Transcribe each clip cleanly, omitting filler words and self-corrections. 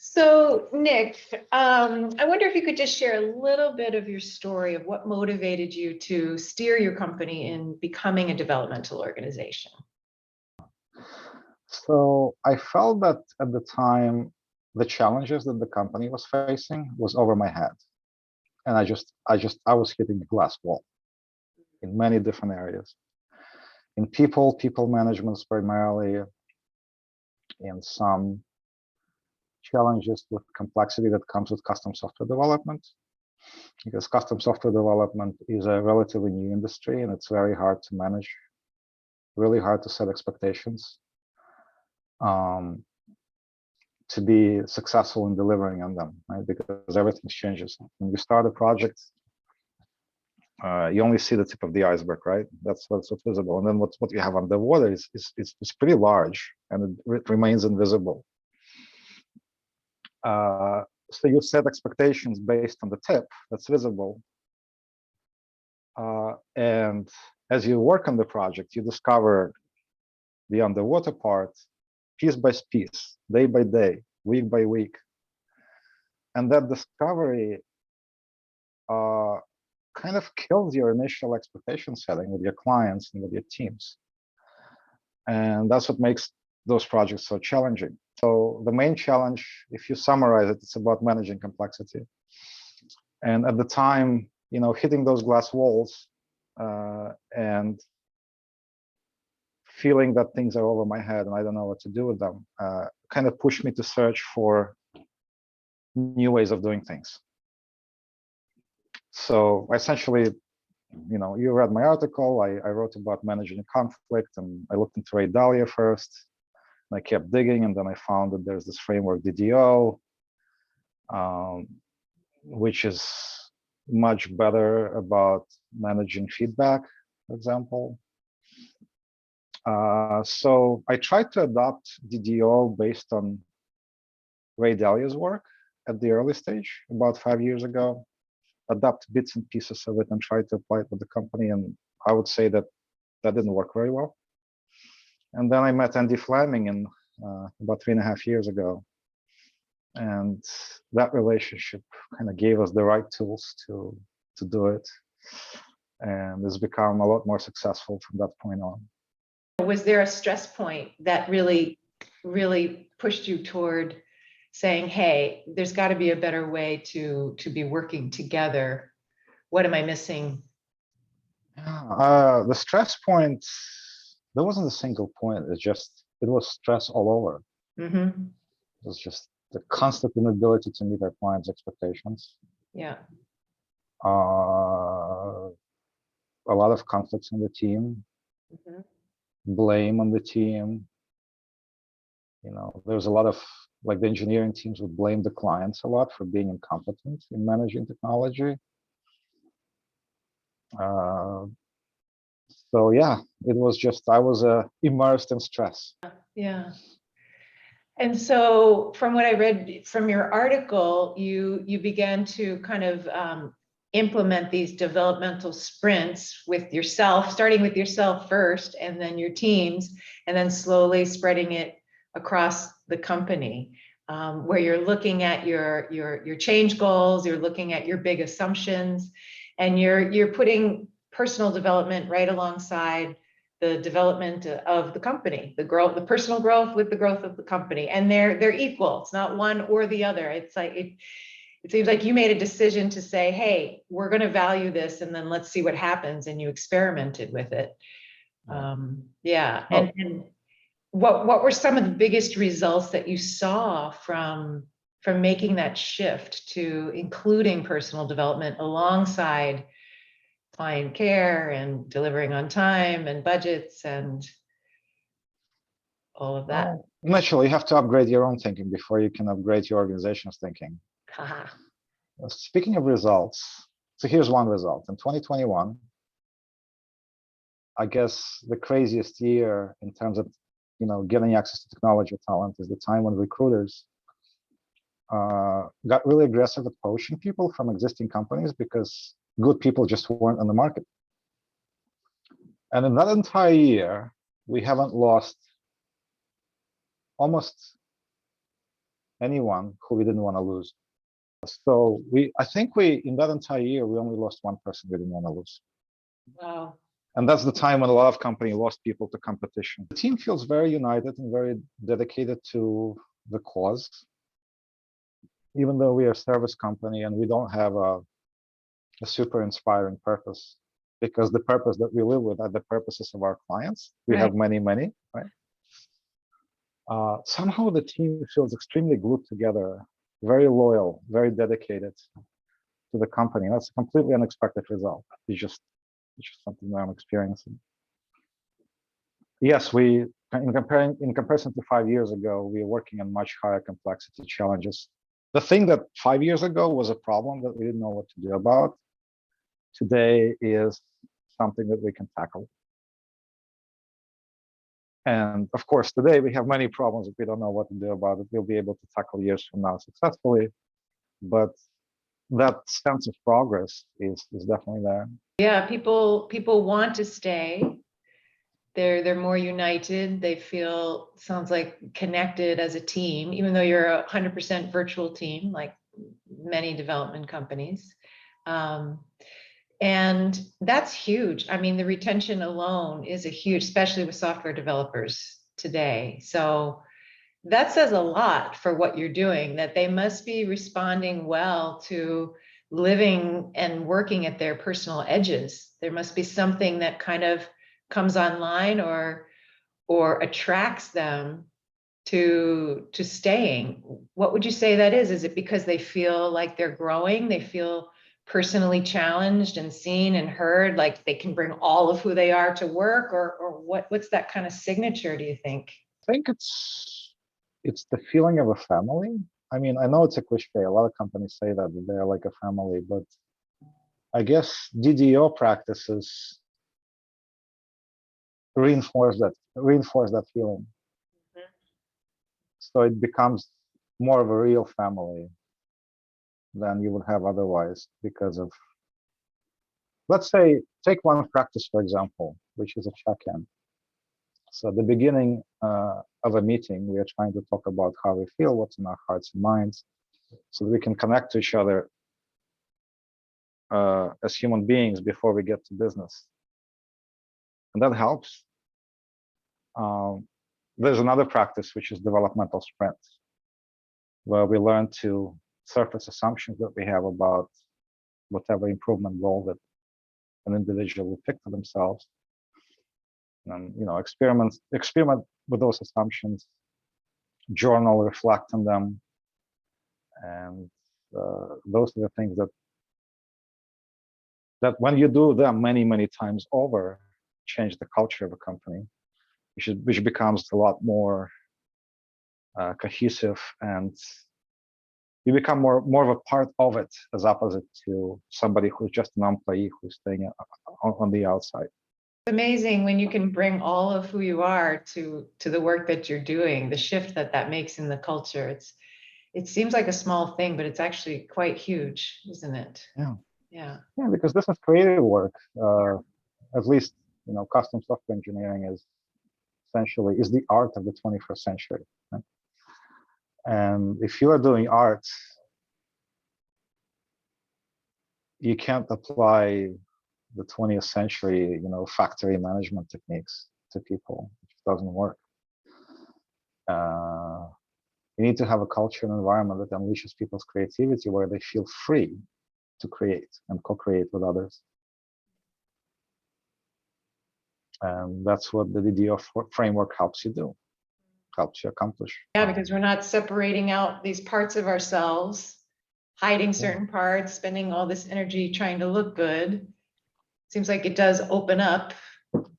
So, Nick, I wonder if you could just share a little bit of your story of what motivated you to steer your company in becoming a developmental organization. So I felt that at the time, the challenges that the company was facing was over my head. And I was hitting a glass wall in many different areas. In people management primarily, in some challenges with complexity that comes with custom software development, because custom software development is a relatively new industry and it's very hard to manage, really hard to set expectations, to be successful in delivering on them, right? Because everything changes. When you start a project, you only see the tip of the iceberg, right? That's what's visible. And then what you have underwater is pretty large and it remains invisible. So you set expectations based on the tip that's visible. And as you work on the project, you discover the underwater part piece by piece, day by day, week by week. And that discovery kind of kills your initial expectation setting with your clients and with your teams. And that's what makes those projects so challenging. So the main challenge, if you summarize it, it's about managing complexity. And at the time, hitting those glass walls and feeling that things are over my head and I don't know what to do with them, kind of pushed me to search for new ways of doing things. So essentially, you read my article, I wrote about managing conflict, and I looked into Ray Dalio first, and I kept digging, and then I found that there's this framework, DDO, which is much better about managing feedback, for example. So I tried to adopt DDO based on Ray Dalio's work at the early stage, about 5 years ago, adapt bits and pieces of it and try to apply it with the company. And I would say that didn't work very well. And then I met Andy Fleming in about 3.5 years ago. And that relationship kind of gave us the right tools to do it. And it's become a lot more successful from that point on. Was there a stress point that really pushed you toward saying, hey, there's got to be a better way to be working together? What am I missing? The stress point, there wasn't a single point. It was stress all over. Mm-hmm. It was just the constant inability to meet our clients' expectations. Yeah. A lot of conflicts on the team, Mm-hmm. blame on the team. There's a lot of, like, the engineering teams would blame the clients a lot for being incompetent in managing technology. So yeah, it was just, I was immersed in stress. Yeah. And so from what I read from your article, you began to kind of implement these developmental sprints with yourself, starting with yourself first, and then your teams, and then slowly spreading it across the company, where you're looking at your change goals, you're looking at your big assumptions, and you're putting personal development right alongside the development of the company, the personal growth with the growth of the company, and they're equal. It's not one or the other. It's like it seems like you made a decision to say, hey, we're going to value this, and then let's see what happens, and you experimented with it. Yeah. Oh. And what were some of the biggest results that you saw from making that shift to including personal development alongside client care and delivering on time and budgets and all of that? Well, naturally, you have to upgrade your own thinking before you can upgrade your organization's thinking. Speaking of results, so here's one result. In 2021, I guess the craziest year in terms of getting access to technology talent is the time when recruiters got really aggressive at poaching people from existing companies because good people just weren't on the market. And in that entire year, we haven't lost almost anyone who we didn't want to lose. So I think in that entire year, we only lost one person we didn't want to lose. Wow. And that's the time when a lot of companies lost people to competition. The team feels very united and very dedicated to the cause. Even though we are a service company and we don't have a super inspiring purpose, because the purpose that we live with are the purposes of our clients. We have many, right? Somehow the team feels extremely glued together, very loyal, very dedicated to the company. That's a completely unexpected result. It's just something that I'm experiencing. Yes, in comparison to 5 years ago, we are working on much higher complexity challenges. The thing that 5 years ago was a problem that we didn't know what to do about, today is something that we can tackle. And of course, today we have many problems that we don't know what to do about it. We'll be able to tackle years from now successfully, but that sense of progress is definitely there. Yeah, people want to stay. They're more united. They feel, sounds like, connected as a team, even though you're a 100% virtual team, like many development companies. And that's huge. I mean, the retention alone is a huge, especially with software developers today. So that says a lot for what you're doing, that they must be responding well to living and working at their personal edges. There must be something that kind of comes online or attracts them to staying. What would you say that is? Is it because they feel like they're growing? They feel personally challenged and seen and heard, like they can bring all of who they are to work, or what's that kind of signature, do you think? I think it's the feeling of a family. I mean, I know it's a cliche. A lot of companies say that they're like a family, but I guess DDO practices reinforce that feeling. Mm-hmm. So it becomes more of a real family than you would have otherwise, because of, let's say, take one practice, for example, which is a check-in. So at the beginning of a meeting, we are trying to talk about how we feel, what's in our hearts and minds, so that we can connect to each other as human beings before we get to business. And that helps. There's another practice, which is developmental sprints, where we learn to surface assumptions that we have about whatever improvement goal that an individual will pick for themselves. And experiment with those assumptions, journal, reflect on them, and those are the things that when you do them many times over, change the culture of a company, which becomes a lot more cohesive, and you become more of a part of it, as opposite to somebody who's just an employee who's staying on the outside. It's amazing when you can bring all of who you are to the work that you're doing, the shift that makes in the culture. It seems like a small thing, but it's actually quite huge, isn't it? Yeah, because this is creative work. At least, custom software engineering is the art of the 21st century. Right? And if you are doing art, you can't apply the 20th century, factory management techniques to people. It just doesn't work. You need to have a culture and environment that unleashes people's creativity, where they feel free to create and co-create with others. And that's what the DDO framework helps you do, helps you accomplish. Yeah, because we're not separating out these parts of ourselves, hiding certain parts, spending all this energy trying to look good. Seems like it does open up.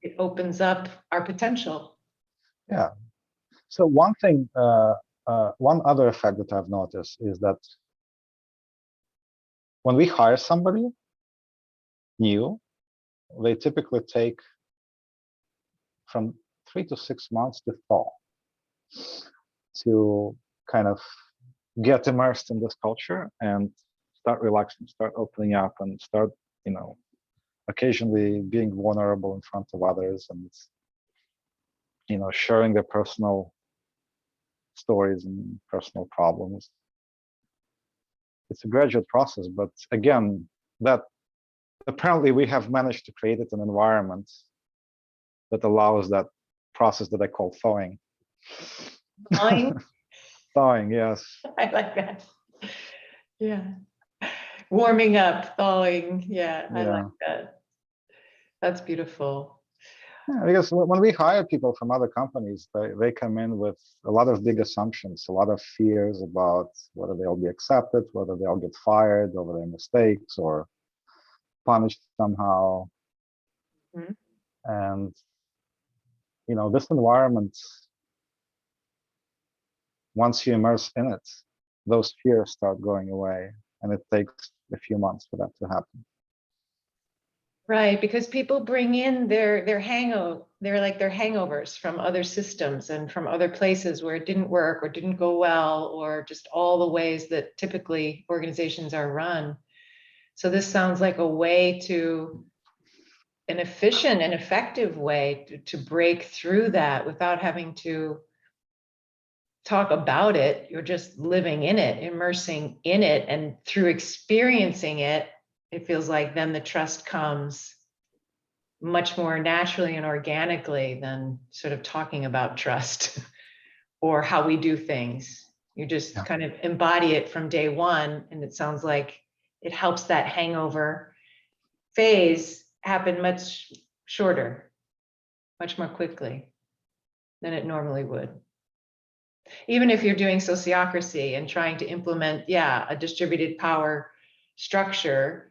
It opens up our potential. Yeah. So one thing, one other effect that I've noticed is that when we hire somebody new, they typically take from 3 to 6 months to thaw, to kind of get immersed in this culture and start relaxing, start opening up, and start, occasionally being vulnerable in front of others, and sharing their personal stories and personal problems. It's a gradual process, but again, that apparently we have managed to create an environment that allows that process that I call thawing. Thawing? Thawing, yes. I like that. Yeah. Warming up, thawing. Yeah, I like that. That's beautiful. Yeah, because when we hire people from other companies, they come in with a lot of big assumptions, a lot of fears about whether they'll be accepted, whether they'll get fired over their mistakes or punished somehow. Mhm. And, this environment, once you immerse in it, those fears start going away. And it takes a few months for that to happen. Right, because people bring in their hangovers from other systems and from other places where it didn't work or didn't go well, or just all the ways that typically organizations are run. So this sounds like a way to, an efficient and effective way to break through that without having to talk about it. You're just living in it, immersing in it, and through experiencing it, it feels like then the trust comes much more naturally and organically than sort of talking about trust or how we do things. You just kind of embody it from day one. And it sounds like it helps that hangover phase happen much shorter, much more quickly than it normally would. Even if you're doing sociocracy and trying to implement, a distributed power structure,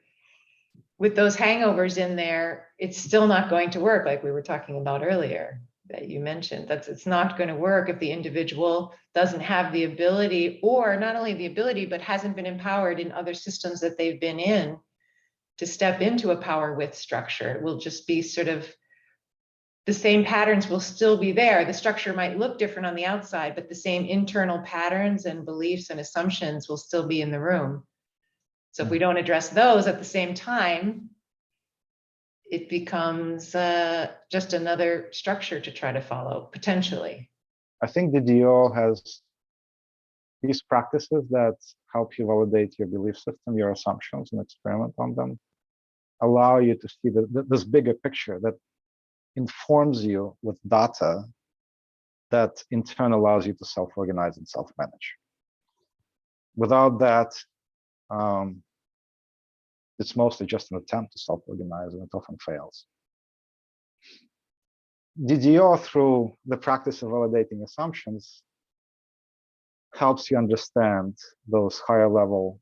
with those hangovers in there, it's still not going to work, like we were talking about earlier, that you mentioned. It's not going to work if the individual doesn't have the ability, or not only the ability, but hasn't been empowered in other systems that they've been in to step into a power with structure. It will just be sort of the same patterns will still be there. The structure might look different on the outside, but the same internal patterns and beliefs and assumptions will still be in the room. So if we don't address those at the same time, it becomes just another structure to try to follow, potentially. I think the DO has these practices that help you validate your belief system, your assumptions, and experiment on them, allow you to see this bigger picture that informs you with data that in turn allows you to self-organize and self-manage. Without that, it's mostly just an attempt to self-organize, and it often fails. DDO, through the practice of validating assumptions, helps you understand those higher level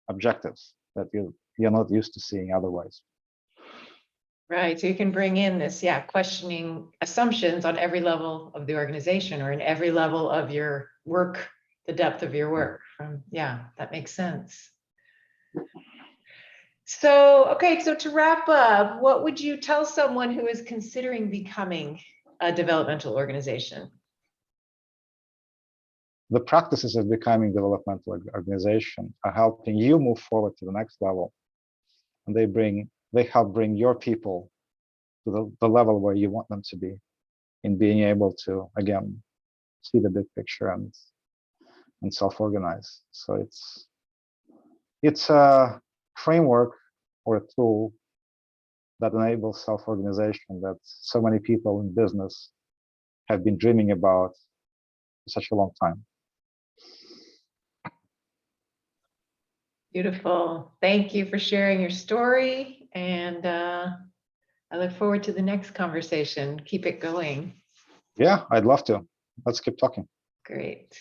objectives that you're not used to seeing otherwise. Right, so you can bring in this, questioning assumptions on every level of the organization or in every level of your work, the depth of your work. That makes sense. So, okay, so to wrap up, what would you tell someone who is considering becoming a developmental organization? The practices of becoming a developmental organization are helping you move forward to the next level. And they help bring your people to the level where you want them to be, in being able to, again, see the big picture and self-organize. So it's a framework or a tool that enables self-organization that so many people in business have been dreaming about for such a long time. Beautiful. Thank you for sharing your story. And I look forward to the next conversation. Keep it going. Yeah, I'd love to. Let's keep talking. Great.